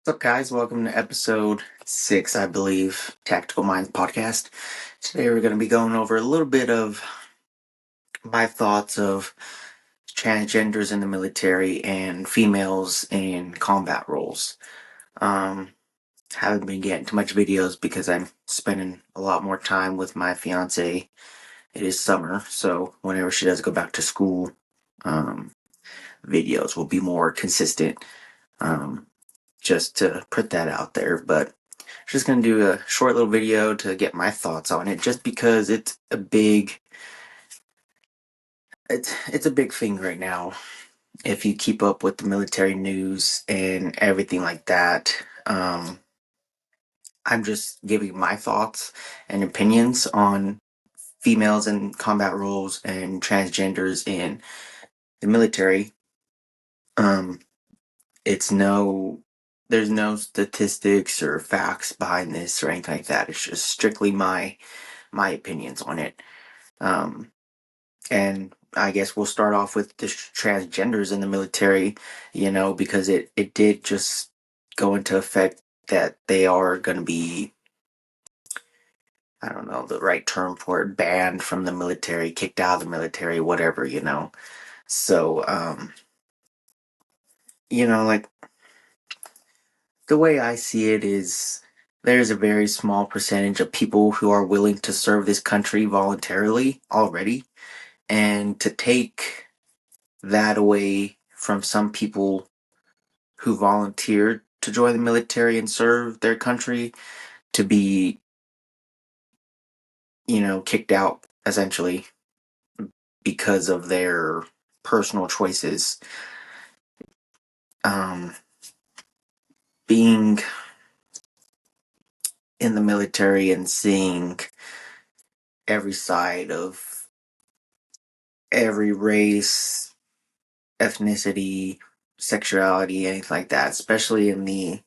What's up, guys? Welcome to episode 6, I believe, Tactical Minds podcast. Today we're going to be going over a little bit of my thoughts of transgenders in the military and females in combat roles. Um, haven't been getting too much videos because I'm spending a lot more time with my fiance. It is summer, so whenever she does go back to school, um, videos will be more consistent. Um, just to put that out there, but just gonna do a short little video to get my thoughts on it, just because it's a big thing right now. If you keep up with the military news and everything like that, I'm just giving my thoughts and opinions on females in combat roles and transgenders in the military. Um, it's no, there's no statistics or facts behind this or anything like that. It's just strictly my opinions on it. Um, and I guess we'll start off with the transgenders in the military, because it did just go into effect that they are going to be, I don't know the right term for it, banned from the military, kicked out of the military, whatever. So, like the way I see it is there's a very small percentage of people who are willing to serve this country voluntarily already, and to take that away from some people who volunteered to join the military and serve their country to be, kicked out essentially because of their personal choices. Um, being in the military and seeing every side of every race, ethnicity, sexuality, anything like that, especially in the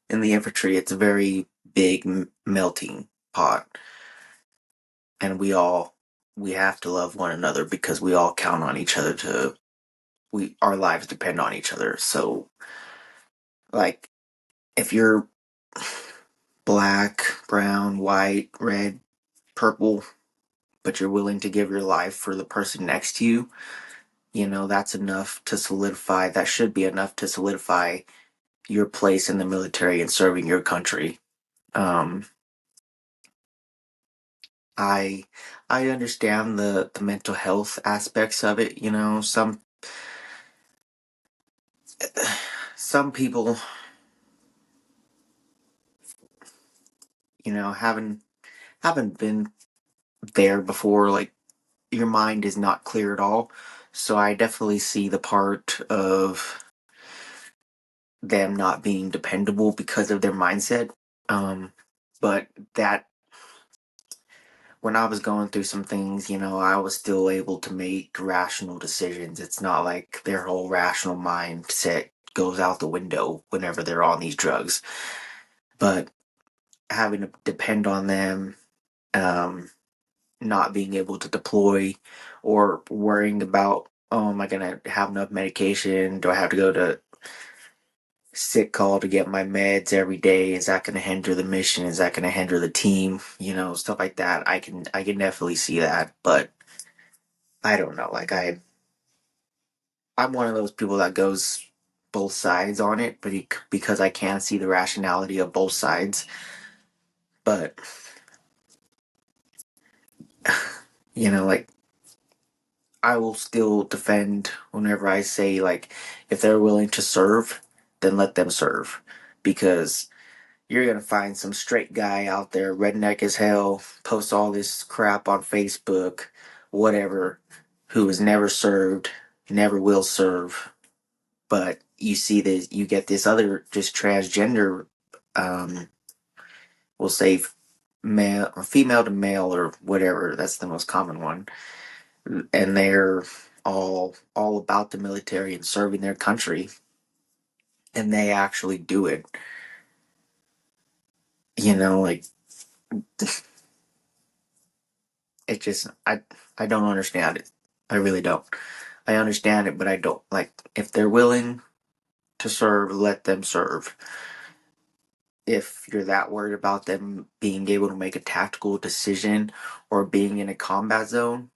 infantry, it's a very big melting pot, and we have to love one another because we all count on each other to we our lives depend on each other. So, like, if you're black, brown, white, red, purple, but you're willing to give your life for the person next to you, that's enough to solidify, that should be enough to solidify your place in the military and serving your country. um I I understand the mental health aspects of it. Some people, haven't been there before. Like, your mind is not clear at all. So I definitely see the part of them not being dependable because of their mindset. But that when I was going through some things, I was still able to make rational decisions. It's not like their whole rational mindset goes out the window whenever they're on these drugs. But having to depend on them, um, not being able to deploy, or worrying about, oh, am I gonna have enough medication? Do I have to go to sick call to get my meds every day? Is that gonna hinder the mission? Is that gonna hinder the team? Stuff like that. I can definitely see that, but I don't know. Like, I'm one of those people that goes both sides on it, but because I can see the rationality of both sides. But like, I will still defend whenever I say, like, if they're willing to serve, then let them serve. Because you're gonna find some straight guy out there, redneck as hell, posts all this crap on Facebook, whatever, who has never served, never will serve. But you get this other just transgender, um, we'll say male, female to male, or whatever. That's the most common one, and they're all about the military and serving their country, and they actually do it. Like, it just I don't understand it. I really don't. I understand it, but I don't. Like, if they're willing to serve, let them serve. if you're that worried about them being able to make a tactical decision or being in a combat zone,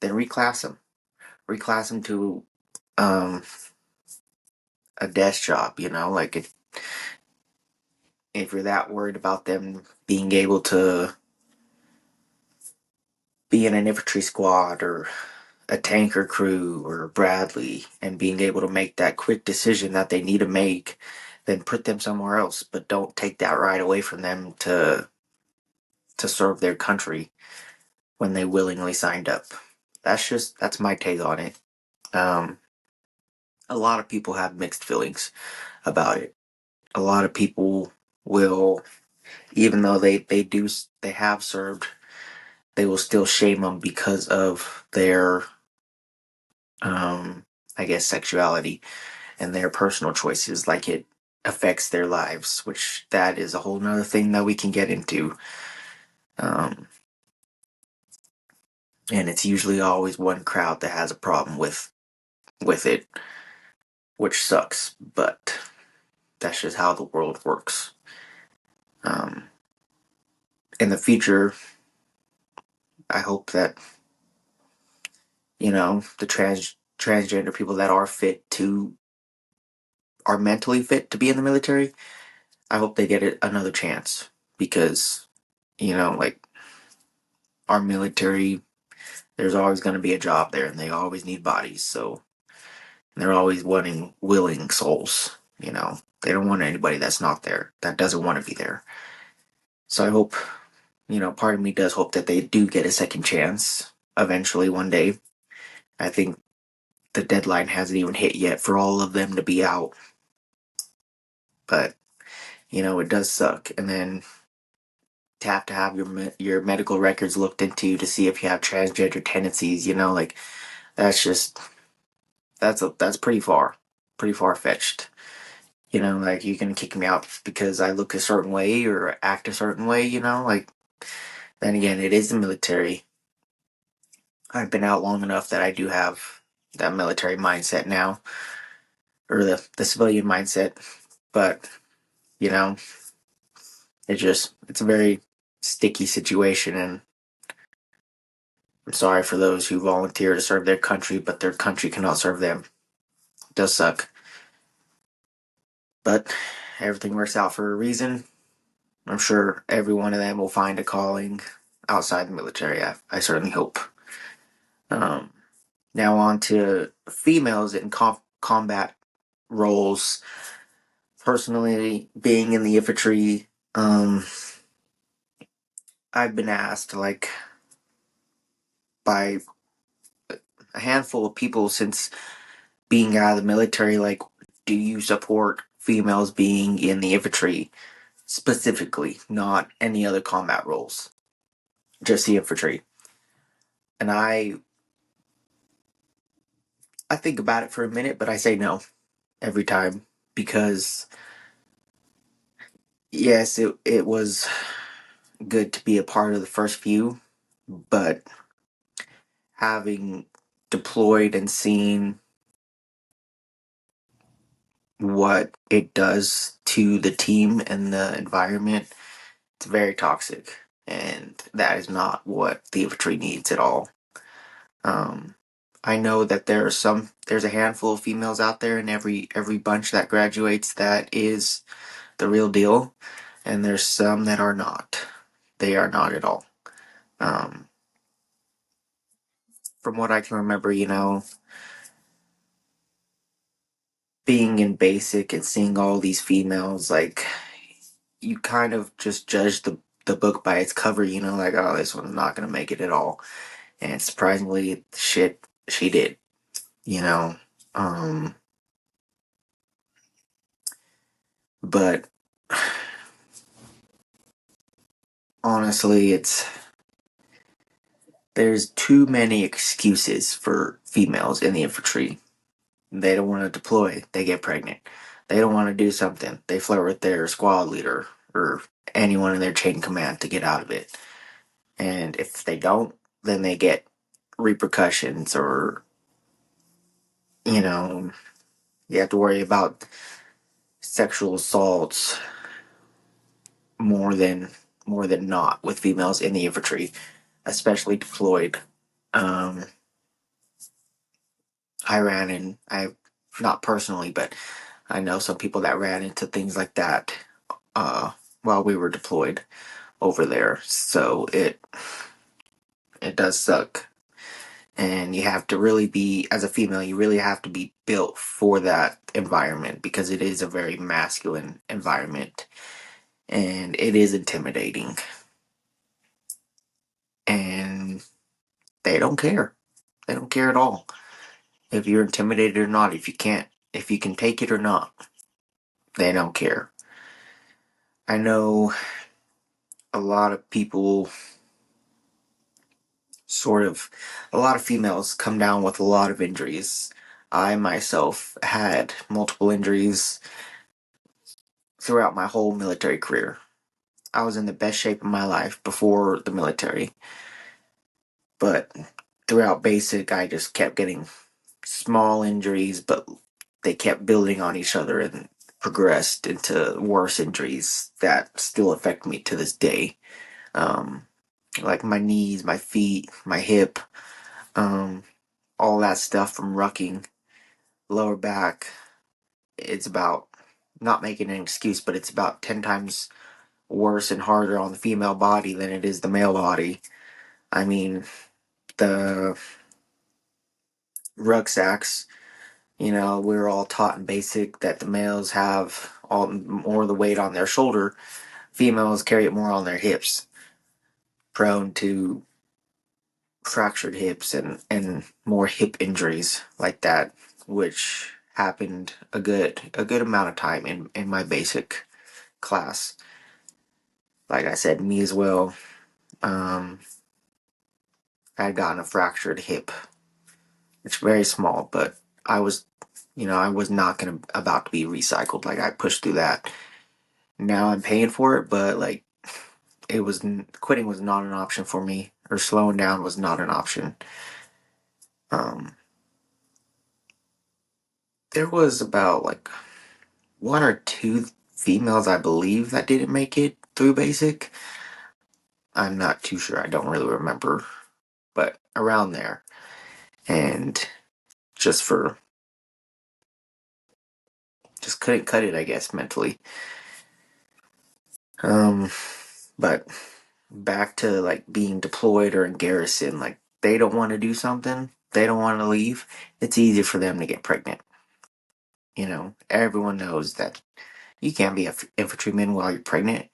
then reclass them. Reclass them to um, a desk job. Like if you're that worried about them being able to be in an infantry squad or a tanker crew or Bradley and being able to make that quick decision that they need to make, then put them somewhere else. But don't take that right away from them to serve their country when they willingly signed up. That's my take on it. Um, a lot of people have mixed feelings about it. A lot of people will, even though they have served, they will still shame them because of their I guess sexuality and their personal choices, like it affects their lives, which that is a whole nother thing that we can get into. Um, and it's usually always one crowd that has a problem with it, which sucks, but that's just how the world works. Um, in the future, I hope that the transgender people that are mentally fit to be in the military. I hope they get another chance because like our military, there's always going to be a job there, and they always need bodies. So they're always wanting willing souls. They don't want anybody that's not there, that doesn't want to be there. So I hope, part of me does hope that they do get a second chance eventually one day. I think the deadline hasn't even hit yet for all of them to be out, but it does suck. And then to have your medical records looked into to see if you have transgender tendencies. Like that's just that's pretty far fetched. Like you can kick me out because I look a certain way or act a certain way. Like then again, it is the military. I've been out long enough that I do have that military mindset now, or the civilian mindset. But you know, it's a very sticky situation, and I'm sorry for those who volunteer to serve their country, but their country cannot serve them. It does suck, but everything works out for a reason. I'm sure every one of them will find a calling outside the military. I certainly hope. Um, Now on to females in combat roles. Personally, being in the infantry, I've been asked like by a handful of people since being out of the military, like, do you support females being in the infantry specifically, not any other combat roles, just the infantry? And I think about it for a minute, but I say no every time because yes, it was good to be a part of the first few, but having deployed and seen what it does to the team and the environment, it's very toxic, and that is not what the infantry needs at all. Um, I know that there's a handful of females out there in every bunch that graduates that is the real deal, and there's some that are not. They are not at all. Um, from what I can remember, being in basic and seeing all these females, like you kind of just judge the book by its cover, like, oh, this one's not gonna make it at all. And surprisingly, shit, she did, you know. Um, but honestly, there's too many excuses for females in the infantry. They don't want to deploy, they get pregnant. They don't want to do something, they flirt with their squad leader or anyone in their chain of command to get out of it. And if they don't, then they get repercussions, or you know you have to worry about sexual assaults, more than more than not with females in the infantry, especially deployed. Um, I ran in I not personally, but I know some people that ran into things like that uh, while we were deployed over there. So it does suck, and you have to really be as a female. You really have to be built for that environment because it is a very masculine environment, and it is intimidating. And they don't care. They don't care at all if you're intimidated or not. If you can take it or not, they don't care. I know a lot of people sort of a lot of females come down with a lot of injuries. I myself had multiple injuries throughout my whole military career. I was in the best shape of my life before the military, but throughout basic, I just kept getting small injuries, but they kept building on each other and progressed into worse injuries that still affect me to this day. Um, like my knees, my feet, my hip, um, all that stuff from rucking, lower back. It's about not making an excuse, but it's about 10 times worse and harder on the female body than it is the male body. I mean, the rucksacks, we were all taught in basic that the males have all more of the weight on their shoulder. Females carry it more on their hips, prone to fractured hips and more hip injuries like that, which happened a good amount of time in my basic class. Like I said, me as well. Um, I had gotten a fractured hip. It's very small, but I was, I was not gonna about to be recycled. Like I pushed through that. Now I'm paying for it, but like it was quitting was not an option for me, or slowing down was not an option. Um, there was about like one or two females, I believe, that didn't make it through basic. I'm not too sure. I don't really remember, but around there. And just for just couldn't cut it, I guess, mentally. Um, but back to like being deployed or in garrison, like they don't want to do something, they don't want to leave. It's easy for them to get pregnant. Everyone knows that you can't be an infantryman while you're pregnant.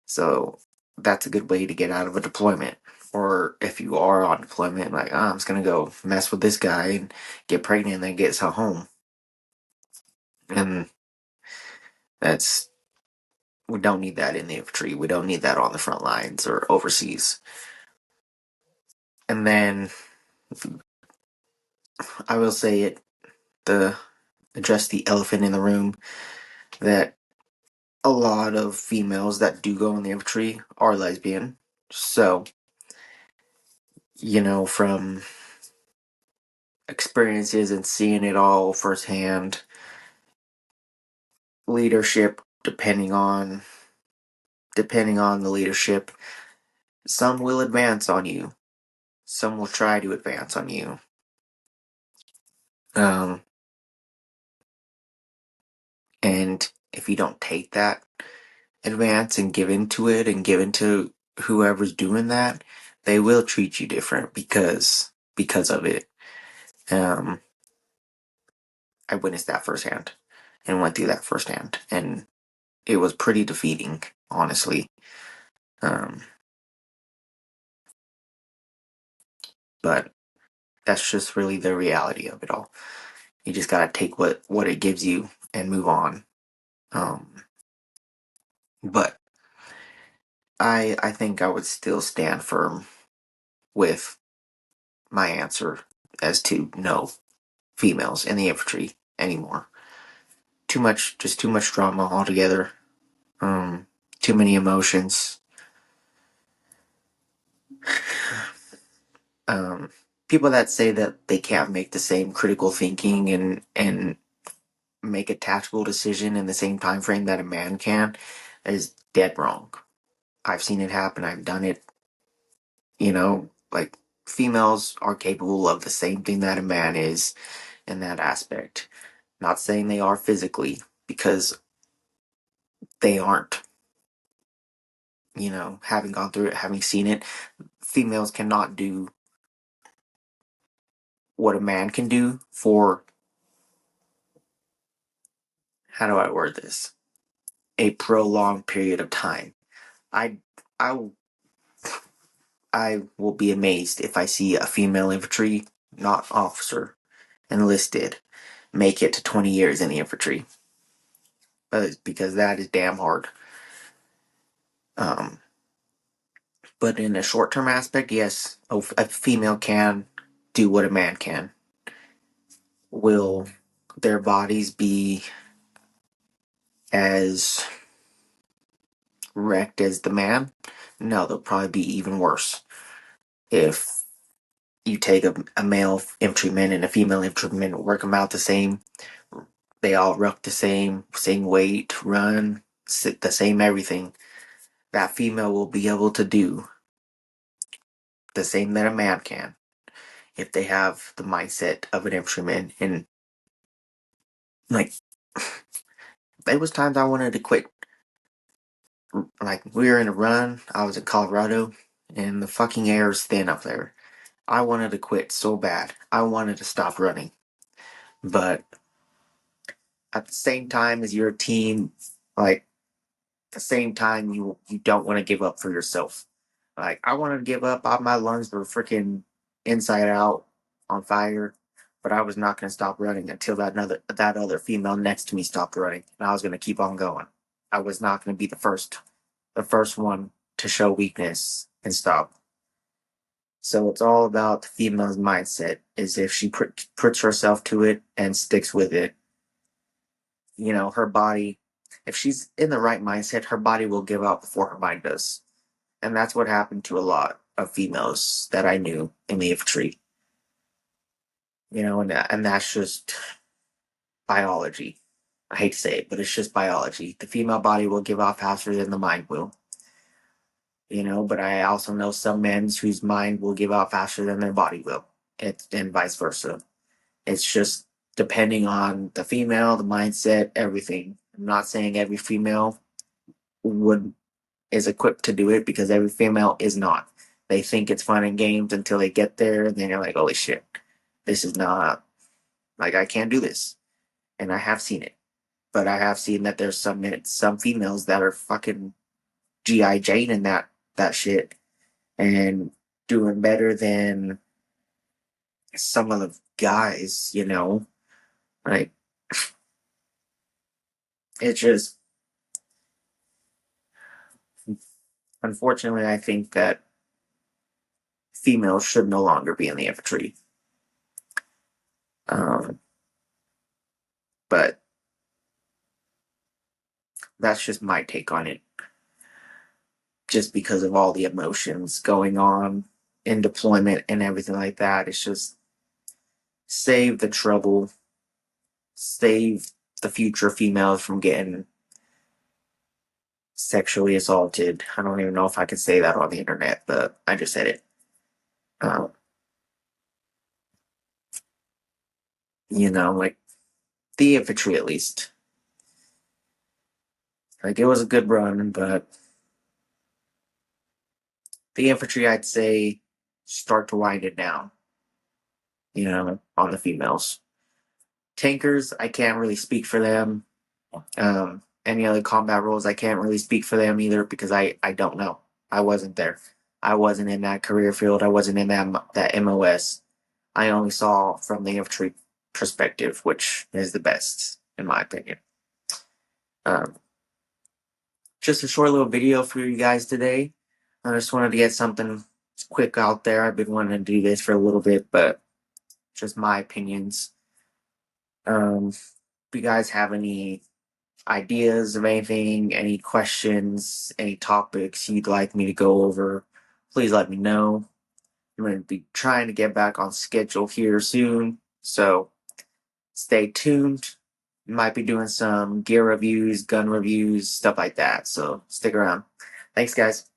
So that's a good way to get out of a deployment. Or if you are on deployment, like, I'm just going to go mess with this guy and get pregnant and then get sent home. And that's, we don't need that in the infantry. We don't need that on the front lines or overseas. And then I will say it, the address the elephant in the room that a lot of females that do go in the infantry are lesbian. So, from experiences and seeing it all firsthand, leadership depending on the leadership, some will advance on you, some will try to advance on you. Um, and if you don't take that advance and give into it and give into whoever's doing that, they will treat you different because of it. Um, I witnessed that firsthand and went through that firsthand, and it was pretty defeating, honestly. Um, but that's just really the reality of it all. You just gotta take what it gives you and move on. Um, but I think I would still stand firm with my answer as to no females in the infantry anymore. Just too much drama altogether. Um, Too many emotions. Um, People that say that they can't make the same critical thinking and make a tactical decision in the same time frame that a man can is dead wrong. I've seen it happen. I've done it. Like females are capable of the same thing that a man is in that aspect. Not saying they are physically, because they aren't. Having gone through it, having seen it, females cannot do what a man can do for, how do I word this? A prolonged period of time. I I I will be amazed if I see a female infantry, not officer, enlisted, make it to 20 years in the infantry. Because that is damn hard. Um, but in a short term aspect, yes, a female can do what a man can. Will their bodies be as wrecked as the man? No, they'll probably be even worse. If you take a male infantryman and a female infantryman, work them out the same, they all rough the same weight, run, sit the same everything. That female will be able to do the same that a man can if they have the mindset of an infantryman. And like, there was times I wanted to quit. Like, we were in a run. I was in Colorado, and the fucking air is thin up there. I wanted to quit so bad. I wanted to stop running, but at the same time as your team, like, the same time you don't want to give up for yourself. Like, I wanted to give up. My lungs were freaking inside out on fire, but I was not going to stop running until that other female next to me stopped running, and I was going to keep on going. I was not going to be the first one to show weakness and stop. So it's all about the female's mindset. Is if she puts herself to it and sticks with it, her body, if she's in the right mindset, her body will give out before her mind does. And that's what happened to a lot of females that I knew in the infantry. And that's just biology. I hate to say it, but it's just biology. The female body will give out faster than the mind will. But I also know some men whose mind will give out faster than their body will, and vice versa. It's just depending on the female, the mindset, everything. I'm not saying every female would is equipped to do it, because every female is not. They think it's fun and games until they get there, and then you're like, holy shit, this is not, like, I can't do this. And I have seen it. But I have seen that there's some females that are fucking G.I. Jane in that shit, and doing better than some of the guys. Like, it's just, unfortunately, I think that females should no longer be in the infantry. Um, but that's just my take on it. Just because of all the emotions going on in deployment and everything like that, it's just save the trouble, save the future females from getting sexually assaulted. I don't even know if I can say that on the internet, but I just said it. Um, like, the infantry at least. Like, it was a good run, but the infantry, I'd say, start to wind it down, on the females. Tankers, I can't really speak for them. Any other combat roles, I can't really speak for them either, because I don't know. I wasn't there. I wasn't in that career field. I wasn't in that MOS. I only saw from the infantry perspective, which is the best, in my opinion. Um, just a short little video for you guys today. I just wanted to get something quick out there. I've been wanting to do this for a little bit, but just my opinions. If you guys have any ideas of anything, any questions, any topics you'd like me to go over, please let me know. I'm going to be trying to get back on schedule here soon, so stay tuned. Might be doing some gear reviews, gun reviews, stuff like that, so stick around. Thanks, guys.